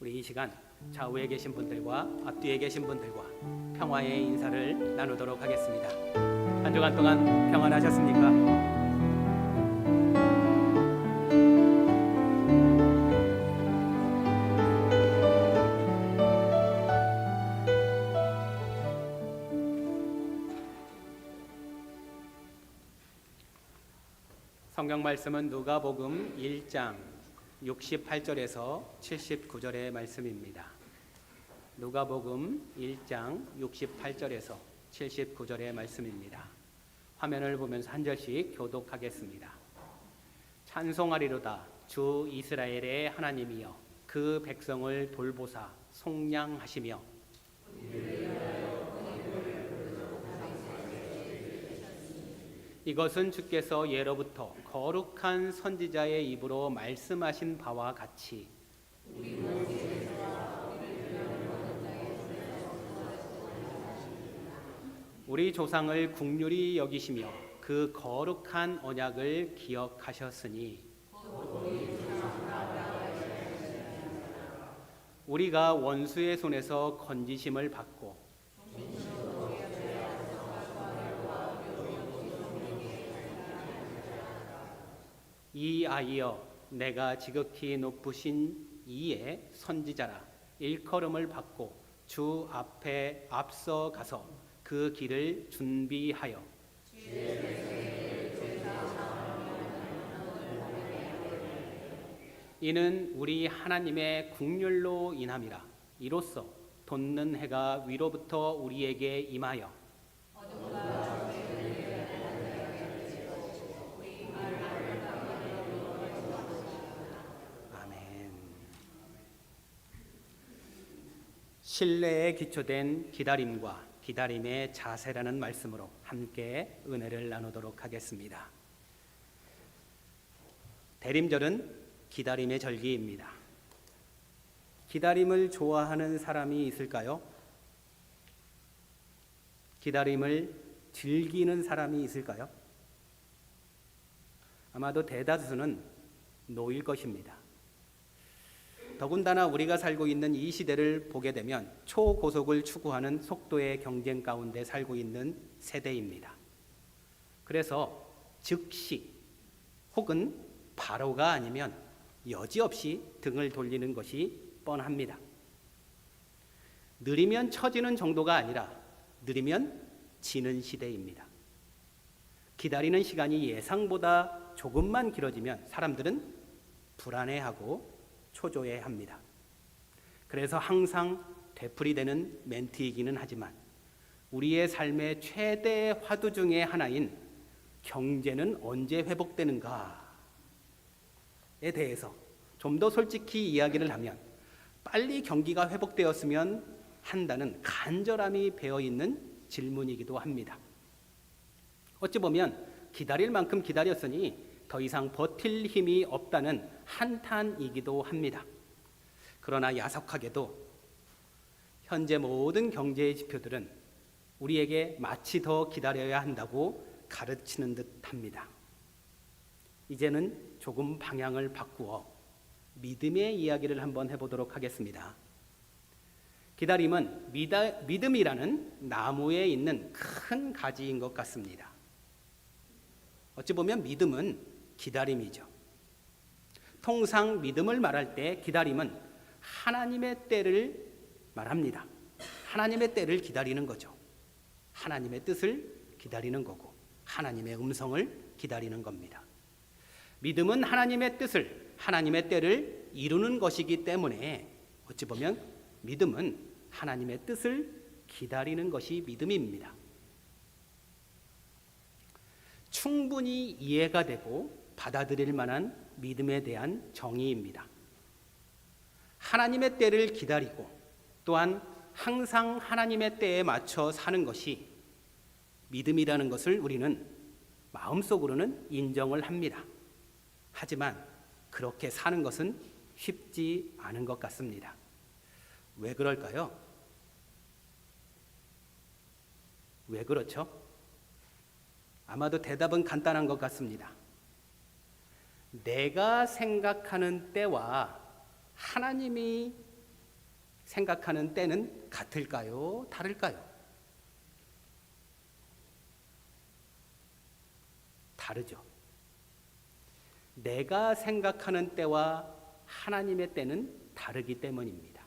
우리 이 시간 좌우에 계신 분들과 앞뒤에 계신 분들과 평화의 인사를 나누도록 하겠습니다. 한 주간 동안 평안하셨습니까? 성경 말씀은 누가복음 1장 68절에서 79절의 말씀입니다. 누가복음 1장 68절에서 79절의 말씀입니다. 화면을 보면서 한 절씩 교독하겠습니다. 찬송하리로다 주 이스라엘의 하나님이여 그 백성을 돌보사 속량하시며 이것은 주께서 예로부터 거룩한 선지자의 입으로 말씀하신 바와 같이 우리 조상을 긍휼히 여기시며 그 거룩한 언약을 기억하셨으니 우리가 원수의 손에서 건지심을 받고 이 아이여 내가 지극히 높으신 이의 선지자라 일컬음을 받고 주 앞에 앞서 가서 그 길을 준비하여 이는 우리 하나님의 긍휼로 인함이라. 이로써 돋는 해가 위로부터 우리에게 임하여 신뢰에 기초된 기다림과 기다림의 자세라는 말씀으로 함께 은혜를 나누도록 하겠습니다. 대림절은 기다림의 절기입니다. 기다림을 좋아하는 사람이 있을까요? 기다림을 즐기는 사람이 있을까요? 아마도 대다수는 노일 것입니다. 더군다나 우리가 살고 있는 이 시대를 보게 되면 초고속을 추구하는 속도의 경쟁 가운데 살고 있는 세대입니다. 그래서 즉시 혹은 바로가 아니면 여지없이 등을 돌리는 것이 뻔합니다. 느리면 처지는 정도가 아니라 느리면 지는 시대입니다. 기다리는 시간이 예상보다 조금만 길어지면 사람들은 불안해하고 초조해합니다. 그래서 항상 되풀이되는 멘트이기는 하지만 우리의 삶의 최대 화두 중에 하나인 경제는 언제 회복되는가에 대해서 좀 더 솔직히 이야기를 하면 빨리 경기가 회복되었으면 한다는 간절함이 배어있는 질문이기도 합니다. 어찌 보면 기다릴 만큼 기다렸으니 더 이상 버틸 힘이 없다는 한탄이기도 합니다. 그러나 야속하게도 현재 모든 경제의 지표들은 우리에게 마치 더 기다려야 한다고 가르치는 듯합니다. 이제는 조금 방향을 바꾸어 믿음의 이야기를 한번 해보도록 하겠습니다. 기다림은 믿음이라는 나무에 있는 큰 가지인 것 같습니다. 어찌 보면 믿음은 기다림이죠. 통상 믿음을 말할 때 기다림은 하나님의 때를 말합니다. 하나님의 때를 기다리는 거죠. 하나님의 뜻을 기다리는 거고 하나님의 음성을 기다리는 겁니다. 믿음은 하나님의 뜻을, 하나님의 때를 이루는 것이기 때문에 어찌 보면 믿음은 하나님의 뜻을 기다리는 것이 믿음입니다. 충분히 이해가 되고 받아들일 만한 믿음에 대한 정의입니다. 하나님의 때를 기다리고 또한 항상 하나님의 때에 맞춰 사는 것이 믿음이라는 것을 우리는 마음속으로는 인정을 합니다. 하지만 그렇게 사는 것은 쉽지 않은 것 같습니다. 왜 그럴까요? 왜 그렇죠? 아마도 대답은 간단한 것 같습니다. 내가 생각하는 때와 하나님이 생각하는 때는 같을까요? 다를까요? 다르죠. 내가 생각하는 때와 하나님의 때는 다르기 때문입니다.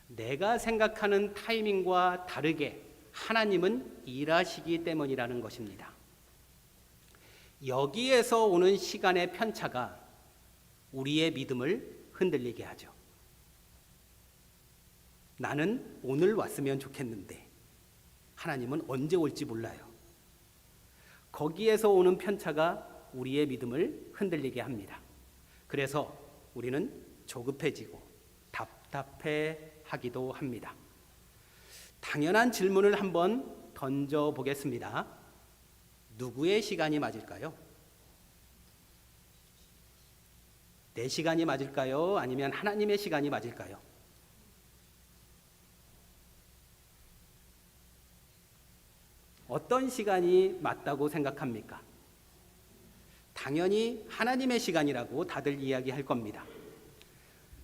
내가 생각하는 타이밍과 다르게 하나님은 일하시기 때문이라는 것입니다. 여기에서 오는 시간의 편차가 우리의 믿음을 흔들리게 하죠. 나는 오늘 왔으면 좋겠는데 하나님은 언제 올지 몰라요. 거기에서 오는 편차가 우리의 믿음을 흔들리게 합니다. 그래서 우리는 조급해지고 답답해하기도 합니다. 당연한 질문을 한번 던져보겠습니다. 누구의 시간이 맞을까요? 내 시간이 맞을까요? 아니면 하나님의 시간이 맞을까요? 어떤 시간이 맞다고 생각합니까? 당연히 하나님의 시간이라고 다들 이야기할 겁니다.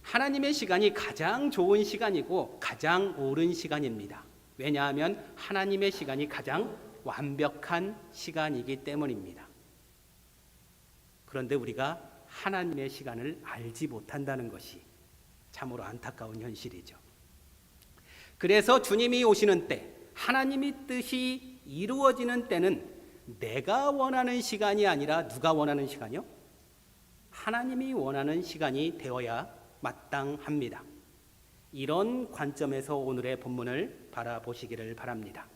하나님의 시간이 가장 좋은 시간이고 가장 옳은 시간입니다. 왜냐하면 하나님의 시간이 가장 완벽한 시간이기 때문입니다. 그런데 우리가 하나님의 시간을 알지 못한다는 것이 참으로 안타까운 현실이죠. 그래서 주님이 오시는 때, 하나님의 뜻이 이루어지는 때는 내가 원하는 시간이 아니라 누가 원하는 시간이요? 하나님이 원하는 시간이 되어야 마땅합니다. 이런 관점에서 오늘의 본문을 바라보시기를 바랍니다.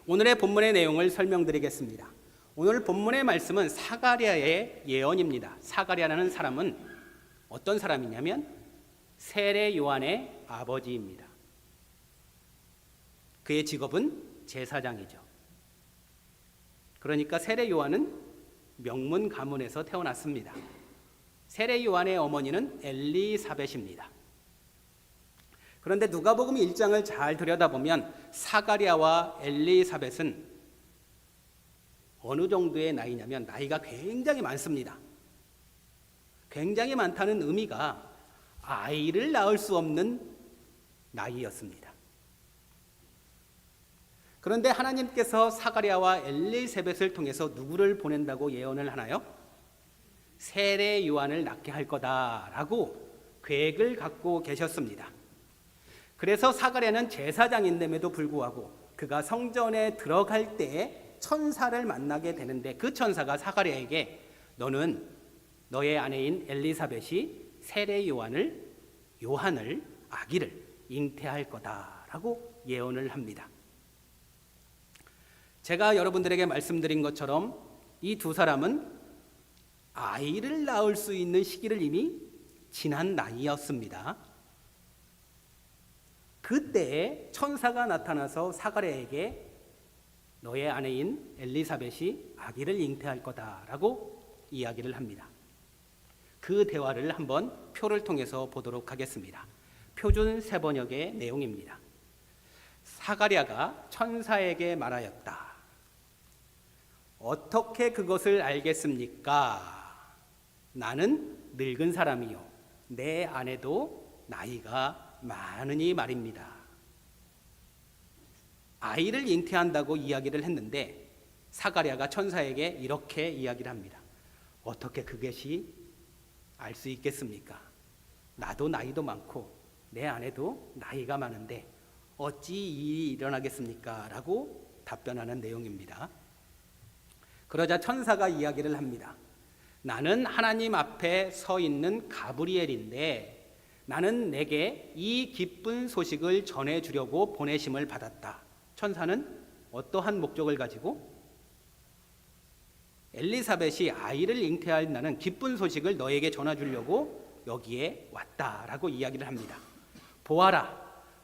오늘의 본문의 내용을 설명드리겠습니다. 오늘 본문의 말씀은 사가랴의 예언입니다. 사가랴라는 사람은 어떤 사람이냐면 세례 요한의 아버지입니다. 그의 직업은 제사장이죠. 그러니까 세례 요한은 명문 가문에서 태어났습니다. 세례 요한의 어머니는 엘리사벳입니다. 그런데 누가복음 1장을 잘 들여다보면 사가랴와 엘리사벳은 어느 정도의 나이냐면 나이가 굉장히 많습니다. 굉장히 많다는 의미가 아이를 낳을 수 없는 나이였습니다. 그런데 하나님께서 사가랴와 엘리사벳을 통해서 누구를 보낸다고 예언을 하나요? 세례 요한을 낳게 할 거다라고 계획을 갖고 계셨습니다. 그래서 사가랴는 제사장인데도 불구하고 그가 성전에 들어갈 때 천사를 만나게 되는데 그 천사가 사가랴에게 너는 너의 아내인 엘리사벳이 세례 요한을 아기를 잉태할 거다라고 예언을 합니다. 제가 여러분들에게 말씀드린 것처럼 이 두 사람은 아이를 낳을 수 있는 시기를 이미 지난 나이였습니다. 그때에 천사가 나타나서 사가랴에게 너의 아내인 엘리사벳이 아기를 잉태할 거다라고 이야기를 합니다. 그 대화를 한번 표를 통해서 보도록 하겠습니다. 표준 세번역의 내용입니다. 사가랴가 천사에게 말하였다. 어떻게 그것을 알겠습니까? 나는 늙은 사람이요. 내 아내도 나이가 많으니 말입니다. 아이를 잉태한다고 이야기를 했는데 사가랴가 천사에게 이렇게 이야기를 합니다. 어떻게 그것이 알 수 있겠습니까? 나도 나이도 많고 내 아내도 나이가 많은데 어찌 이 일이 일어나겠습니까? 라고 답변하는 내용입니다. 그러자 천사가 이야기를 합니다. 나는 하나님 앞에 서 있는 가브리엘인데 나는 내게 이 기쁜 소식을 전해주려고 보내심을 받았다. 천사는 어떠한 목적을 가지고 엘리사벳이 아이를 잉태할 나는 기쁜 소식을 너에게 전해주려고 여기에 왔다라고 이야기를 합니다. 보아라,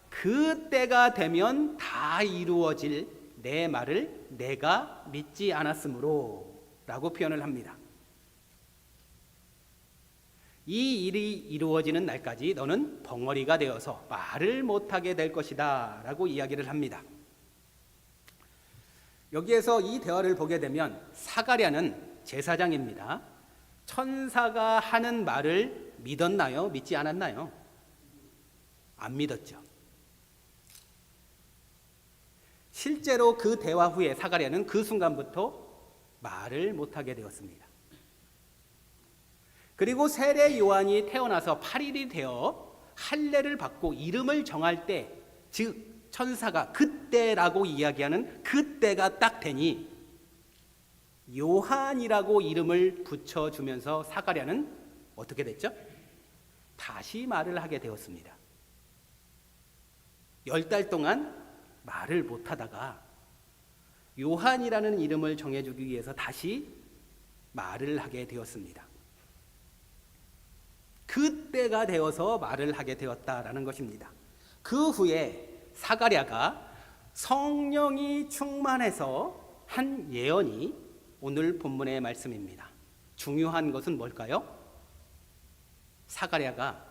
그 때가 되면 다 이루어질 내 말을 내가 믿지 않았으므로 라고 표현을 합니다. 이 일이 이루어지는 날까지 너는 벙어리가 되어서 말을 못하게 될 것이다 라고 이야기를 합니다. 여기에서 이 대화를 보게 되면 사가랴는 제사장입니다. 천사가 하는 말을 믿었나요? 믿지 않았나요? 안 믿었죠. 실제로 그 대화 후에 사가랴는 그 순간부터 말을 못하게 되었습니다. 그리고 세례 요한이 태어나서 8일이 되어 할례를 받고 이름을 정할 때, 즉 천사가 그때라고 이야기하는 그때가 딱 되니 요한이라고 이름을 붙여주면서 사가랴는 어떻게 됐죠? 다시 말을 하게 되었습니다. 10달 동안 말을 못하다가 요한이라는 이름을 정해주기 위해서 다시 말을 하게 되었습니다. 그때가 되어서 말을 하게 되었다라는 것입니다. 그 후에 사가랴가 성령이 충만해서 한 예언이 오늘 본문의 말씀입니다. 중요한 것은 뭘까요? 사가랴가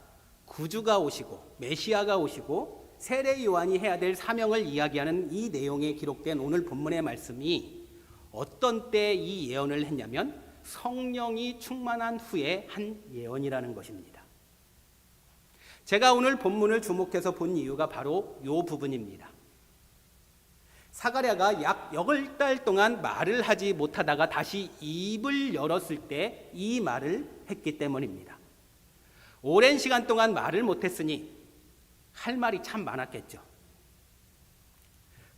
구주가 오시고 메시아가 오시고 세례 요한이 해야 될 사명을 이야기하는 이 내용에 기록된 오늘 본문의 말씀이 어떤 때 이 예언을 했냐면 성령이 충만한 후에 한 예언이라는 것입니다. 제가 오늘 본문을 주목해서 본 이유가 바로 이 부분입니다. 사가랴가 약 10달 동안 말을 하지 못하다가 다시 입을 열었을 때 이 말을 했기 때문입니다. 오랜 시간 동안 말을 못했으니 할 말이 참 많았겠죠.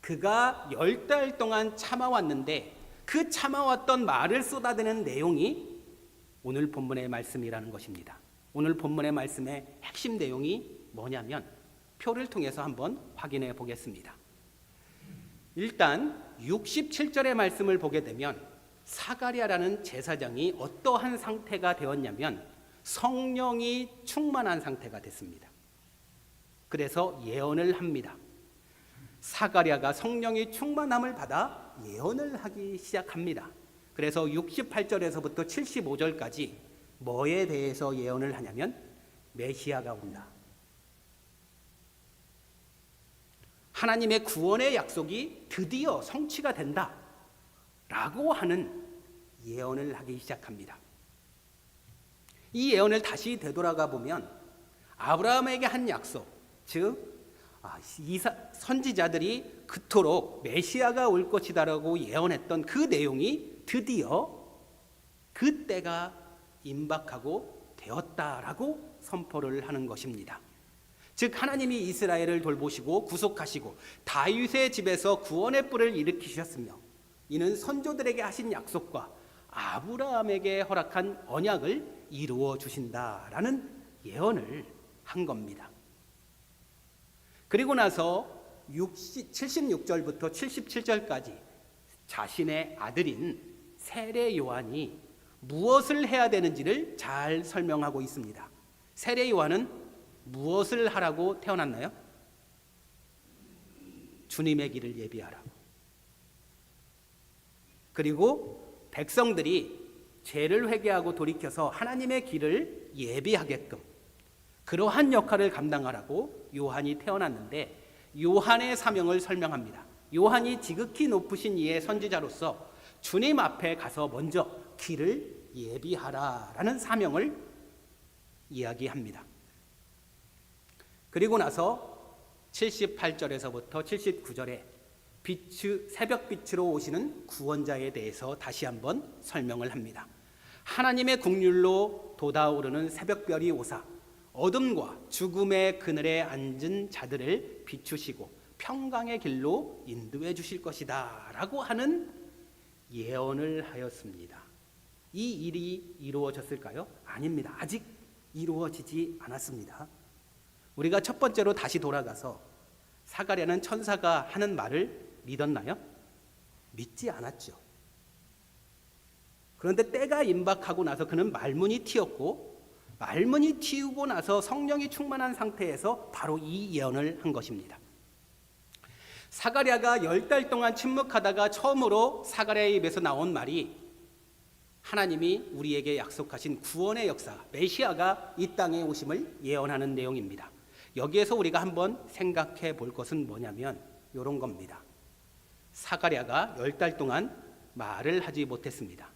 그가 10달 동안 참아왔는데 그 참아왔던 말을 쏟아내는 내용이 오늘 본문의 말씀이라는 것입니다. 오늘 본문의 말씀의 핵심 내용이 뭐냐면 표를 통해서 한번 확인해 보겠습니다. 일단 67절의 말씀을 보게 되면 사가랴라는 제사장이 어떠한 상태가 되었냐면 성령이 충만한 상태가 됐습니다. 그래서 예언을 합니다. 사가랴가 성령이 충만함을 받아 예언을 하기 시작합니다. 그래서 68절에서부터 75절까지 뭐에 대해서 예언을 하냐면 메시아가 온다. 하나님의 구원의 약속이 드디어 성취가 된다 라고 하는 예언을 하기 시작합니다. 이 예언을 다시 되돌아가 보면 아브라함에게 한 약속, 즉 선지자들이 그토록 메시아가 올 것이다라고 예언했던 그 내용이 드디어 그때가 임박하고 되었다라고 선포를 하는 것입니다. 즉 하나님이 이스라엘을 돌보시고 구속하시고 다윗의 집에서 구원의 뿔을 일으키셨으며 이는 선조들에게 하신 약속과 아브라함에게 허락한 언약을 이루어 주신다라는 예언을 한 겁니다. 그리고 나서 76절부터 77절까지 자신의 아들인 세례 요한이 무엇을 해야 되는지를 잘 설명하고 있습니다. 세례 요한은 무엇을 하라고 태어났나요? 주님의 길을 예비하라고. 그리고 백성들이 죄를 회개하고 돌이켜서 하나님의 길을 예비하게끔 그러한 역할을 감당하라고 요한이 태어났는데 요한의 사명을 설명합니다. 요한이 지극히 높으신 이의 선지자로서 주님 앞에 가서 먼저 길을 예비하라라는 사명을 이야기합니다. 그리고 나서 78절에서부터 79절에 새벽빛으로 오시는 구원자에 대해서 다시 한번 설명을 합니다. 하나님의 국률로 돋아오르는 새벽별이 오사 어둠과 죽음의 그늘에 앉은 자들을 비추시고 평강의 길로 인도해 주실 것이다 라고 하는 예언을 하였습니다. 이 일이 이루어졌을까요? 아닙니다. 아직 이루어지지 않았습니다. 우리가 첫 번째로 다시 돌아가서 사가랴는 천사가 하는 말을 믿었나요? 믿지 않았죠. 그런데 때가 임박하고 나서 그는 말문이 틔었고 말문이 틔우고 나서 성령이 충만한 상태에서 바로 이 예언을 한 것입니다. 사가랴가 10달 동안 침묵하다가 처음으로 사가랴의 입에서 나온 말이 하나님이 우리에게 약속하신 구원의 역사, 메시아가 이 땅에 오심을 예언하는 내용입니다. 여기에서 우리가 한번 생각해 볼 것은 뭐냐면 이런 겁니다. 사가랴가 10달 동안 말을 하지 못했습니다.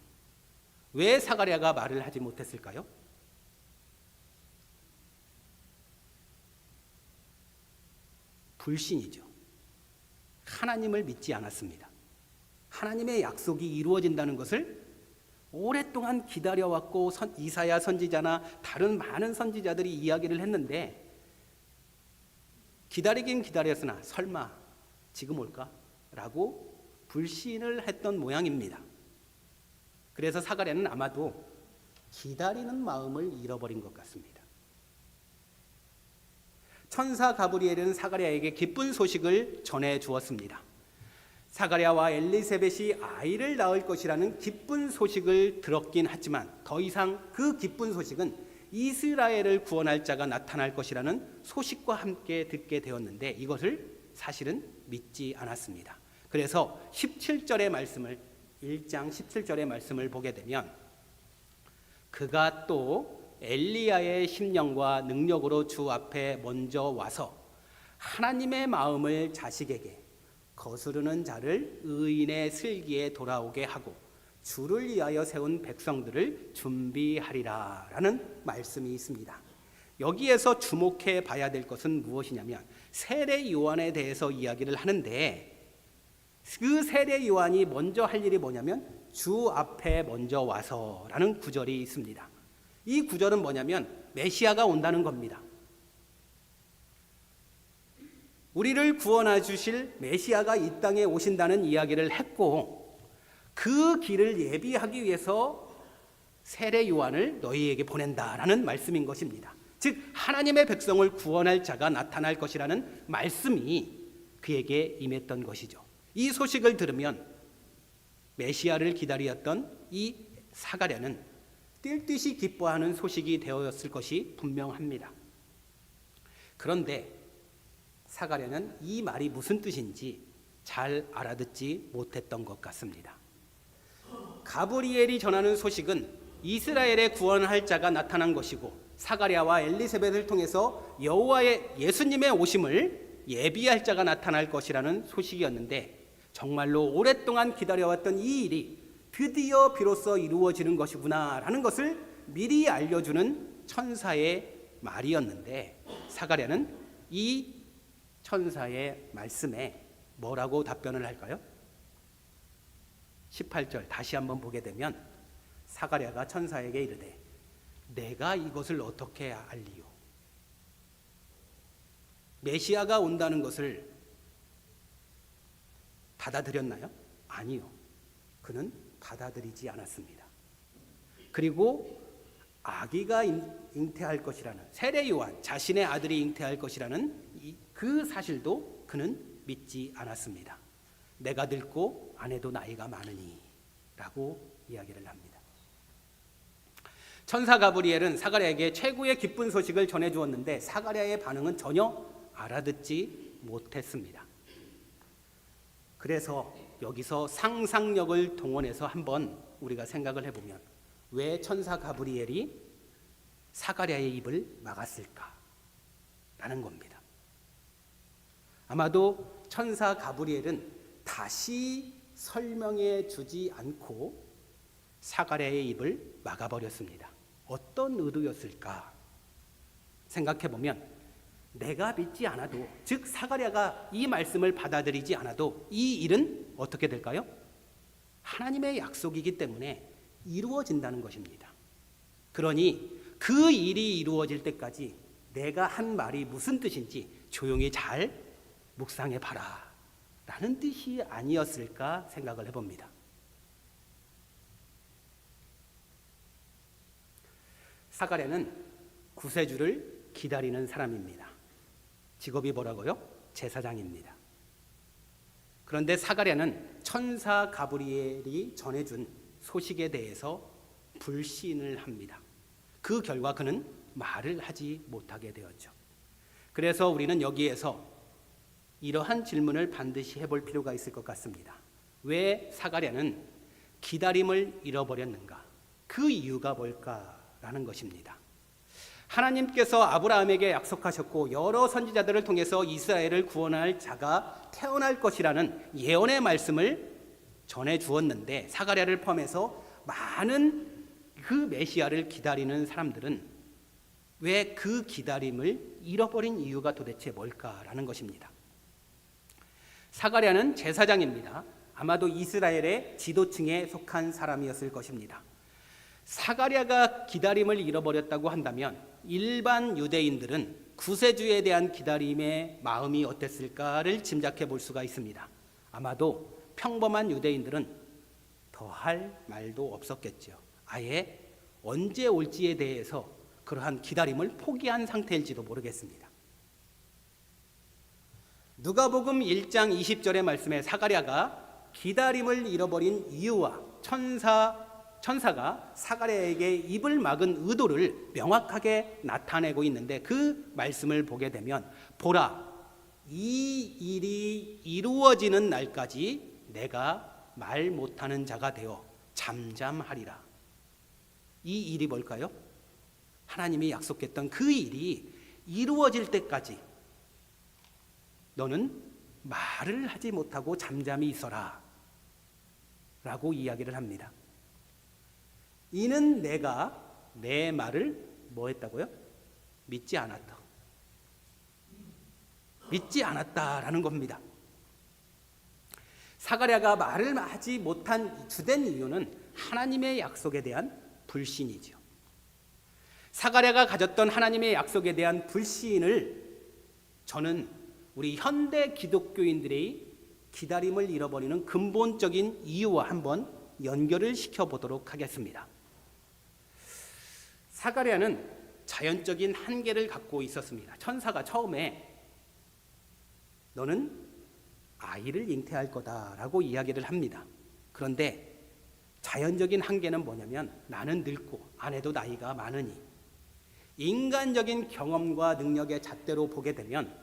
왜 사가랴가 말을 하지 못했을까요? 불신이죠. 하나님을 믿지 않았습니다. 하나님의 약속이 이루어진다는 것을 오랫동안 기다려왔고 이사야 선지자나 다른 많은 선지자들이 이야기를 했는데 기다리긴 기다렸으나 설마 지금 올까? 라고 불신을 했던 모양입니다. 그래서 사가랴는 아마도 기다리는 마음을 잃어버린 것 같습니다. 천사 가브리엘은 사가랴에게 기쁜 소식을 전해 주었습니다. 사가랴와 엘리세벳이 아이를 낳을 것이라는 기쁜 소식을 들었긴 하지만 더 이상 그 기쁜 소식은 이스라엘을 구원할 자가 나타날 것이라는 소식과 함께 듣게 되었는데 이것을 사실은 믿지 않았습니다. 그래서 17절의 말씀을 1장 17절의 말씀을 보게 되면 그가 또 엘리야의 심령과 능력으로 주 앞에 먼저 와서 하나님의 마음을 자식에게 거스르는 자를 의인의 슬기에 돌아오게 하고 주를 위하여 세운 백성들을 준비하리라 라는 말씀이 있습니다. 여기에서 주목해 봐야 될 것은 무엇이냐면 세례 요한에 대해서 이야기를 하는데 그 세례 요한이 먼저 할 일이 뭐냐면 주 앞에 먼저 와서 라는 구절이 있습니다. 이 구절은 뭐냐면 메시아가 온다는 겁니다. 우리를 구원해 주실 메시아가 이 땅에 오신다는 이야기를 했고 그 길을 예비하기 위해서 세례 요한을 너희에게 보낸다라는 말씀인 것입니다. 즉 하나님의 백성을 구원할 자가 나타날 것이라는 말씀이 그에게 임했던 것이죠. 이 소식을 들으면 메시아를 기다렸던 이 사가랴는 뛸 듯이 기뻐하는 소식이 되었을 것이 분명합니다. 그런데 사가랴는 이 말이 무슨 뜻인지 잘 알아듣지 못했던 것 같습니다. 가브리엘이 전하는 소식은 이스라엘의 구원할 자가 나타난 것이고 사가랴와 엘리세벳을 통해서 여호와의 예수님의 오심을 예비할 자가 나타날 것이라는 소식이었는데 정말로 오랫동안 기다려왔던 이 일이 드디어 비로소 이루어지는 것이구나라는 것을 미리 알려주는 천사의 말이었는데 사가랴는 이 천사의 말씀에 뭐라고 답변을 할까요? 18절 다시 한번 보게 되면 사가랴가 천사에게 이르되 내가 이것을 어떻게 알리요? 메시아가 온다는 것을 받아들였나요? 아니요. 그는 받아들이지 않았습니다. 그리고 아기가 잉태할 것이라는 세례 요한 자신의 아들이 잉태할 것이라는 그 사실도 그는 믿지 않았습니다. 내가 늙고 아내도 나이가 많으니 라고 이야기를 합니다. 천사 가브리엘은 사가랴에게 최고의 기쁜 소식을 전해주었는데 사가랴의 반응은 전혀 알아듣지 못했습니다. 그래서 여기서 상상력을 동원해서 한번 우리가 생각을 해보면 왜 천사 가브리엘이 사가랴의 입을 막았을까? 라는 겁니다. 아마도 천사 가브리엘은 다시 설명해 주지 않고 사가랴의 입을 막아버렸습니다. 어떤 의도였을까? 생각해보면 내가 믿지 않아도 즉 사가랴가 이 말씀을 받아들이지 않아도 이 일은 어떻게 될까요? 하나님의 약속이기 때문에 이루어진다는 것입니다. 그러니 그 일이 이루어질 때까지 내가 한 말이 무슨 뜻인지 조용히 잘 묵상해 봐라 라는 뜻이 아니었을까 생각을 해봅니다. 사가랴는 구세주를 기다리는 사람입니다. 직업이 뭐라고요? 제사장입니다. 그런데 사가랴는 천사 가브리엘이 전해준 소식에 대해서 불신을 합니다. 그 결과 그는 말을 하지 못하게 되었죠. 그래서 우리는 여기에서 이러한 질문을 반드시 해볼 필요가 있을 것 같습니다. 왜 사가랴는 기다림을 잃어버렸는가? 그 이유가 뭘까라는 것입니다. 하나님께서 아브라함에게 약속하셨고 여러 선지자들을 통해서 이스라엘을 구원할 자가 태어날 것이라는 예언의 말씀을 전해 주었는데 사가랴를 포함해서 많은 그 메시아를 기다리는 사람들은 왜 그 기다림을 잃어버린 이유가 도대체 뭘까라는 것입니다. 사가랴는 제사장입니다. 아마도 이스라엘의 지도층에 속한 사람이었을 것입니다. 사가랴가 기다림을 잃어버렸다고 한다면 일반 유대인들은 구세주에 대한 기다림의 마음이 어땠을까를 짐작해 볼 수가 있습니다. 아마도 평범한 유대인들은 더할 말도 없었겠죠. 아예 언제 올지에 대해서 그러한 기다림을 포기한 상태일지도 모르겠습니다. 누가복음 1장 20절의 말씀에 사가랴가 기다림을 잃어버린 이유와 천사가 사가랴에게 입을 막은 의도를 명확하게 나타내고 있는데, 그 말씀을 보게 되면 보라, 이 일이 이루어지는 날까지 내가 말 못하는 자가 되어 잠잠하리라. 이 일이 뭘까요? 하나님이 약속했던 그 일이 이루어질 때까지 너는 말을 하지 못하고 잠잠히 있어라 라고 이야기를 합니다. 이는 내가 내 말을 뭐 했다고요? 믿지 않았다라는 겁니다. 사가랴가 말을 하지 못한 주된 이유는 하나님의 약속에 대한 불신이죠. 사가랴가 가졌던 하나님의 약속에 대한 불신을 저는 우리 현대 기독교인들의 기다림을 잃어버리는 근본적인 이유와 한번 연결을 시켜보도록 하겠습니다. 사가랴는 자연적인 한계를 갖고 있었습니다. 천사가 처음에 너는 아이를 잉태할 거다라고 이야기를 합니다. 그런데 자연적인 한계는 뭐냐면 나는 늙고 아내도 나이가 많으니, 인간적인 경험과 능력의 잣대로 보게 되면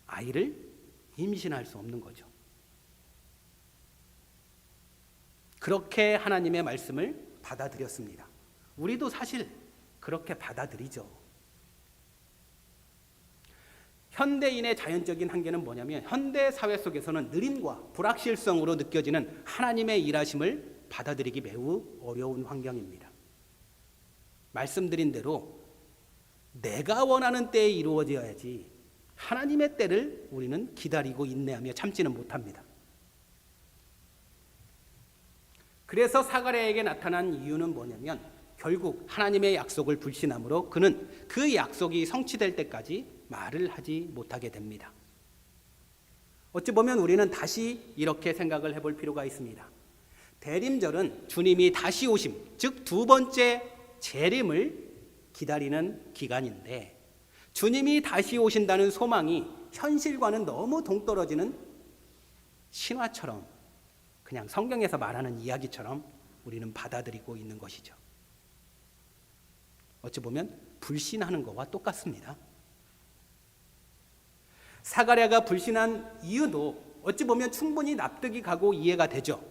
아이를 임신할 수 없는 거죠. 그렇게 하나님의 말씀을 받아들였습니다. 우리도 사실 그렇게 받아들이죠. 현대인의 자연적인 한계는 뭐냐면 현대 사회 속에서는 느림과 불확실성으로 느껴지는 하나님의 일하심을 받아들이기 매우 어려운 환경입니다. 말씀드린 대로 내가 원하는 때에 이루어져야지 하나님의 때를 우리는 기다리고 인내하며 참지는 못합니다. 그래서 사가랴에게 나타난 이유는 뭐냐면 결국 하나님의 약속을 불신함으로 그는 그 약속이 성취될 때까지 말을 하지 못하게 됩니다. 어찌 보면 우리는 다시 이렇게 생각을 해볼 필요가 있습니다. 대림절은 주님이 다시 오심, 즉 두 번째 재림을 기다리는 기간인데, 주님이 다시 오신다는 소망이 현실과는 너무 동떨어지는 신화처럼, 그냥 성경에서 말하는 이야기처럼 우리는 받아들이고 있는 것이죠. 어찌 보면 불신하는 것과 똑같습니다. 사가랴가 불신한 이유도 어찌 보면 충분히 납득이 가고 이해가 되죠.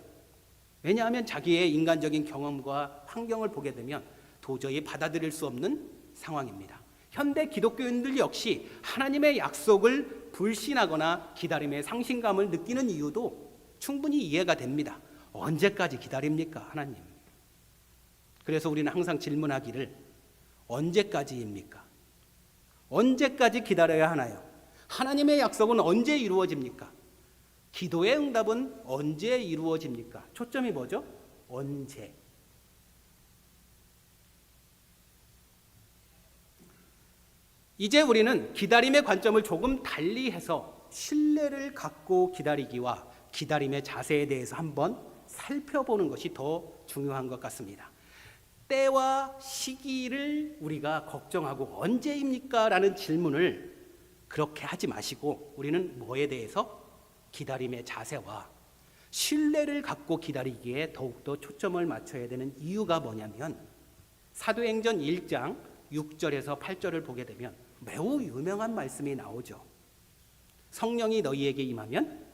왜냐하면 자기의 인간적인 경험과 환경을 보게 되면 도저히 받아들일 수 없는 상황입니다. 현대 기독교인들 역시 하나님의 약속을 불신하거나 기다림의 상실감을 느끼는 이유도 충분히 이해가 됩니다. 언제까지 기다립니까, 하나님? 그래서 우리는 항상 질문하기를, 언제까지입니까? 언제까지 기다려야 하나요? 하나님의 약속은 언제 이루어집니까? 기도의 응답은 언제 이루어집니까? 초점이 뭐죠? 언제. 이제 우리는 기다림의 관점을 조금 달리해서 신뢰를 갖고 기다리기와 기다림의 자세에 대해서 한번 살펴보는 것이 더 중요한 것 같습니다. 때와 시기를 우리가 걱정하고 언제입니까? 라는 질문을 그렇게 하지 마시고 우리는 뭐에 대해서? 기다림의 자세와 신뢰를 갖고 기다리기에 더욱더 초점을 맞춰야 되는 이유가 뭐냐면, 사도행전 1장 6절에서 8절을 보게 되면 매우 유명한 말씀이 나오죠. 성령이 너희에게 임하면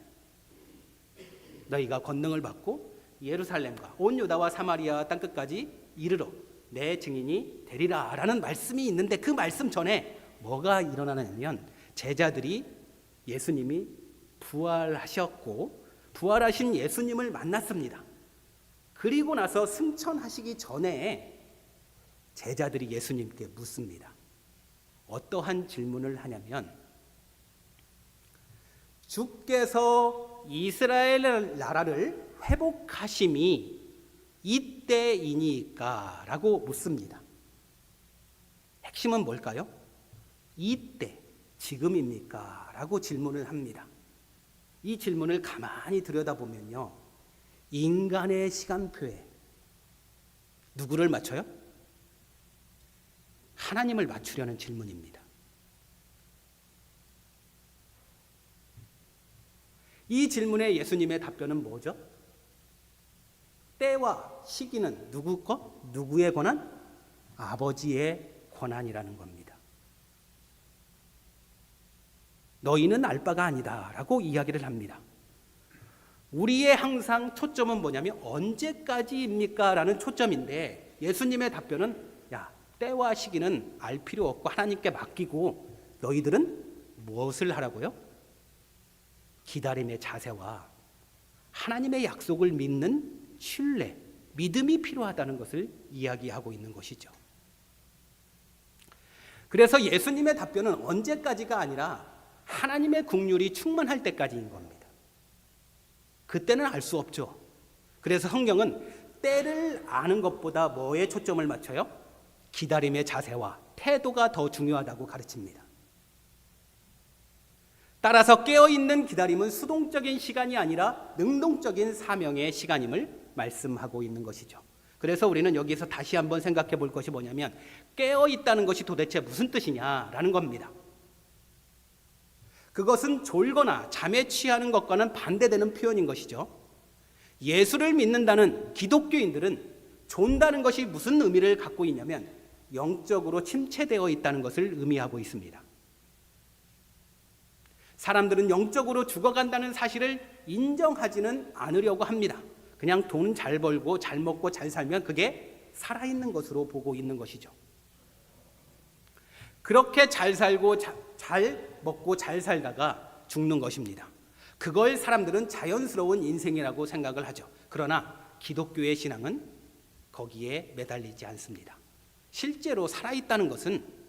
너희가 권능을 받고 예루살렘과 온 유다와 사마리아 땅끝까지 이르러 내 증인이 되리라 라는 말씀이 있는데, 그 말씀 전에 뭐가 일어나냐면 제자들이 예수님이 부활하셨고 부활하신 예수님을 만났습니다. 그리고 나서 승천하시기 전에 제자들이 예수님께 묻습니다. 어떠한 질문을 하냐면, 주께서 이스라엘 나라를 회복하심이 이때이니까 라고 묻습니다. 핵심은 뭘까요? 이때, 지금입니까? 라고 질문을 합니다. 이 질문을 가만히 들여다보면요, 인간의 시간표에 누구를 맞춰요? 하나님을 맞추려는 질문입니다. 이 질문에 예수님의 답변은 뭐죠? 때와 시기는 누구 것? 누구의 권한? 아버지의 권한이라는 겁니다. 너희는 알 바가 아니다 라고 이야기를 합니다. 우리의 항상 초점은 뭐냐면 언제까지입니까? 라는 초점인데, 예수님의 답변은 야, 때와 시기는 알 필요 없고 하나님께 맡기고 너희들은 무엇을 하라고요? 기다림의 자세와 하나님의 약속을 믿는 신뢰, 믿음이 필요하다는 것을 이야기하고 있는 것이죠. 그래서 예수님의 답변은 언제까지가 아니라 하나님의 긍휼이 충만할 때까지인 겁니다. 그때는 알 수 없죠. 그래서 성경은 때를 아는 것보다 뭐에 초점을 맞춰요? 기다림의 자세와 태도가 더 중요하다고 가르칩니다. 따라서 깨어있는 기다림은 수동적인 시간이 아니라 능동적인 사명의 시간임을 말씀하고 있는 것이죠. 그래서 우리는 여기서 다시 한번 생각해 볼 것이 뭐냐면, 깨어있다는 것이 도대체 무슨 뜻이냐라는 겁니다. 그것은 졸거나 잠에 취하는 것과는 반대되는 표현인 것이죠. 예수를 믿는다는 기독교인들은 존다는 것이 무슨 의미를 갖고 있냐면 영적으로 침체되어 있다는 것을 의미하고 있습니다. 사람들은 영적으로 죽어간다는 사실을 인정하지는 않으려고 합니다. 그냥 돈 잘 벌고 잘 먹고 잘 살면 그게 살아있는 것으로 보고 있는 것이죠. 그렇게 잘 살고 잘 먹고 잘 살다가 죽는 것입니다. 그걸 사람들은 자연스러운 인생이라고 생각을 하죠. 그러나 기독교의 신앙은 거기에 매달리지 않습니다. 실제로 살아있다는 것은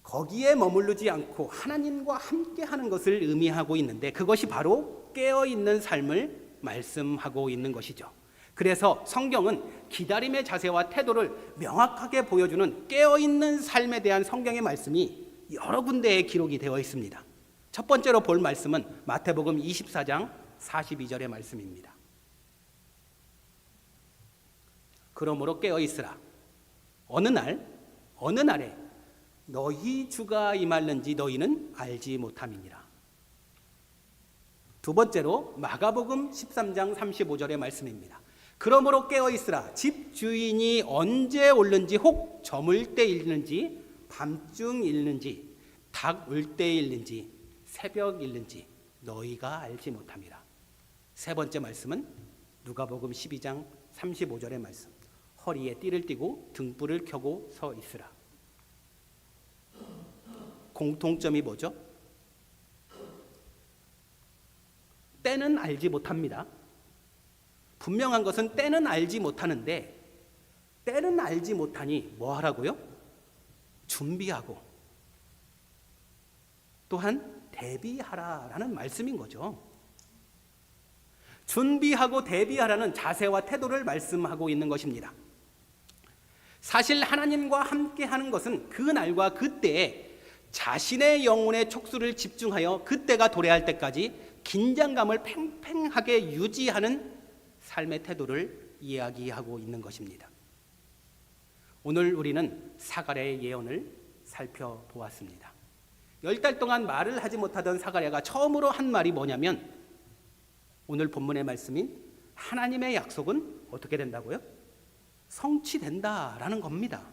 거기에 머무르지 않고 하나님과 함께하는 것을 의미하고 있는데, 그것이 바로 깨어있는 삶을 말씀하고 있는 것이죠. 그래서 성경은 기다림의 자세와 태도를 명확하게 보여주는 깨어있는 삶에 대한 성경의 말씀이 여러 군데에 기록이 되어 있습니다. 첫 번째로 볼 말씀은 마태복음 24장 42절의 말씀입니다. 그러므로 깨어있으라. 어느 날에 너희 주가 임할는지 너희는 알지 못함이니라. 두 번째로 마가복음 13장 35절의 말씀입니다. 그러므로 깨어있으라. 집 주인이 언제 올는지, 혹 저물 때 일는지, 밤중 일는지, 닭 울 때 일는지, 새벽 일는지 너희가 알지 못함이라. 세 번째 말씀은 누가복음 12장 35절의 말씀. 허리에 띠를 띠고 등불을 켜고 서 있으라. 공통점이 뭐죠? 때는 알지 못합니다. 분명한 것은 때는 알지 못하는데, 때는 알지 못하니 뭐 하라고요? 준비하고 또한 대비하라라는 말씀인 거죠. 준비하고 대비하라는 자세와 태도를 말씀하고 있는 것입니다. 사실 하나님과 함께하는 것은 그 날과 그때에 자신의 영혼의 촉수를 집중하여 그때가 도래할 때까지 긴장감을 팽팽하게 유지하는 삶의 태도를 이야기하고 있는 것입니다. 오늘 우리는 사가랴의 예언을 살펴보았습니다. 10달 동안 말을 하지 못하던 사가랴가 처음으로 한 말이 뭐냐면, 오늘 본문의 말씀인 하나님의 약속은 어떻게 된다고요? 성취된다라는 겁니다.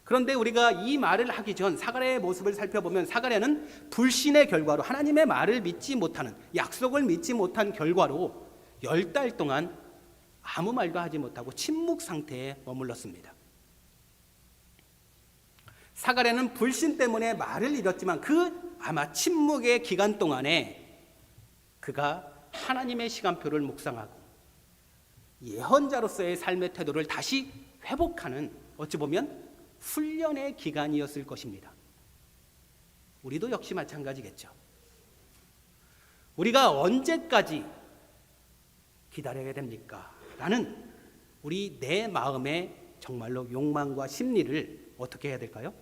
그런데 우리가 이 말을 하기 전 사가랴의 모습을 살펴보면, 사가랴는 불신의 결과로, 하나님의 말을 믿지 못하는, 약속을 믿지 못한 결과로 10달 동안 아무 말도 하지 못하고 침묵 상태에 머물렀습니다. 사가랴는 불신 때문에 말을 잃었지만 그 아마 침묵의 기간 동안에 그가 하나님의 시간표를 묵상하고 예언자로서의 삶의 태도를 다시 회복하는, 어찌 보면 훈련의 기간이었을 것입니다. 우리도 역시 마찬가지겠죠. 우리가 언제까지 기다려야 됩니까? 라는 우리 내 마음의 정말로 욕망과 심리를 어떻게 해야 될까요?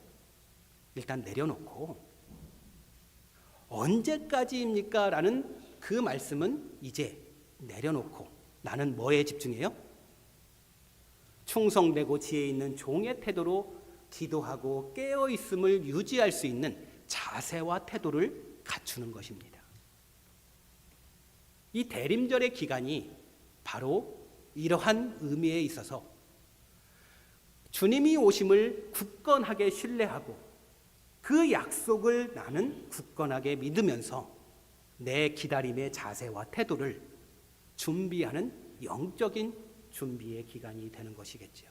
일단 내려놓고 언제까지입니까? 라는 그 말씀은 이제 내려놓고 나는 뭐에 집중해요? 충성되고 지혜 있는 종의 태도로 기도하고 깨어있음을 유지할 수 있는 자세와 태도를 갖추는 것입니다. 이 대림절의 기간이 바로 이러한 의미에 있어서 주님이 오심을 굳건하게 신뢰하고 그 약속을 나는 굳건하게 믿으면서 내 기다림의 자세와 태도를 준비하는 영적인 준비의 기간이 되는 것이겠죠.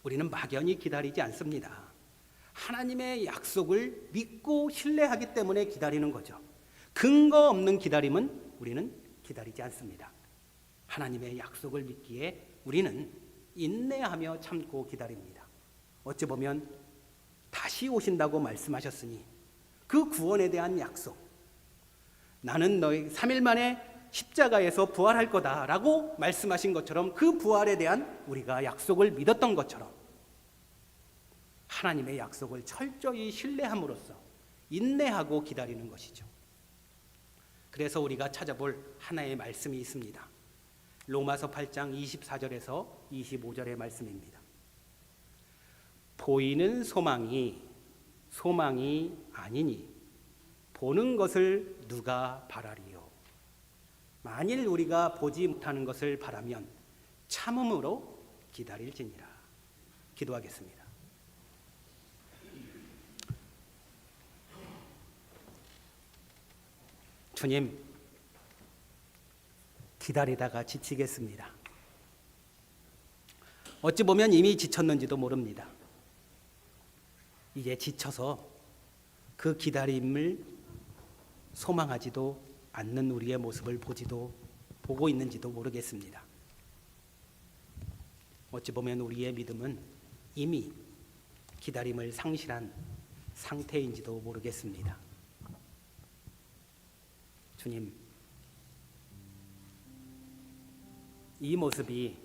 우리는 막연히 기다리지 않습니다. 하나님의 약속을 믿고 신뢰하기 때문에 기다리는 거죠. 근거 없는 기다림은 우리는 기다리지 않습니다. 하나님의 약속을 믿기에 우리는 인내하며 참고 기다립니다. 어찌 보면 다시 오신다고 말씀하셨으니 그 구원에 대한 약속, 나는 너희 3일 만에 십자가에서 부활할 거다라고 말씀하신 것처럼 그 부활에 대한 우리가 약속을 믿었던 것처럼 하나님의 약속을 철저히 신뢰함으로써 인내하고 기다리는 것이죠. 그래서 우리가 찾아볼 하나의 말씀이 있습니다. 로마서 8장 24절에서 25절의 말씀입니다. 보이는 소망이 아니니 보는 것을 누가 바라리요. 만일 우리가 보지 못하는 것을 바라면 참음으로 기다릴지니라. 기도하겠습니다. 주님, 기다리다가 지치겠습니다. 어찌 보면 이미 지쳤는지도 모릅니다. 이제 지쳐서 그 기다림을 소망하지도 않는 우리의 모습을 보고 있는지도 모르겠습니다. 어찌 보면 우리의 믿음은 이미 기다림을 상실한 상태인지도 모르겠습니다. 주님, 이 모습이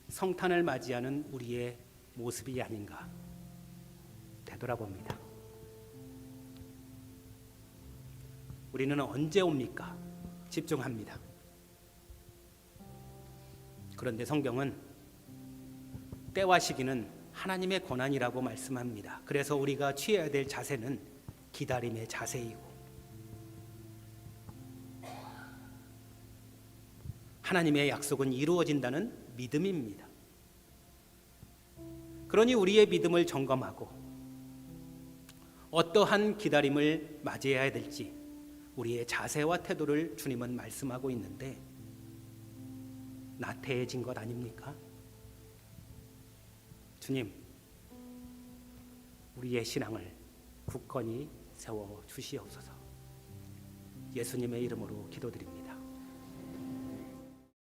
성탄을 맞이하는 우리의 모습이 아닌가 되돌아봅니다. 우리는 언제 옵니까? 집중합니다. 그런데 성경은 때와 시기는 하나님의 권한이라고 말씀합니다. 그래서 우리가 취해야 될 자세는 기다림의 자세이고 하나님의 약속은 이루어진다는 믿음입니다. 그러니 우리의 믿음을 점검하고 어떠한 기다림을 맞이해야 될지 우리의 자세와 태도를 주님은 말씀하고 있는데 나태해진 것 아닙니까? 주님, 우리의 신앙을 굳건히 세워 주시옵소서. 예수님의 이름으로 기도드립니다.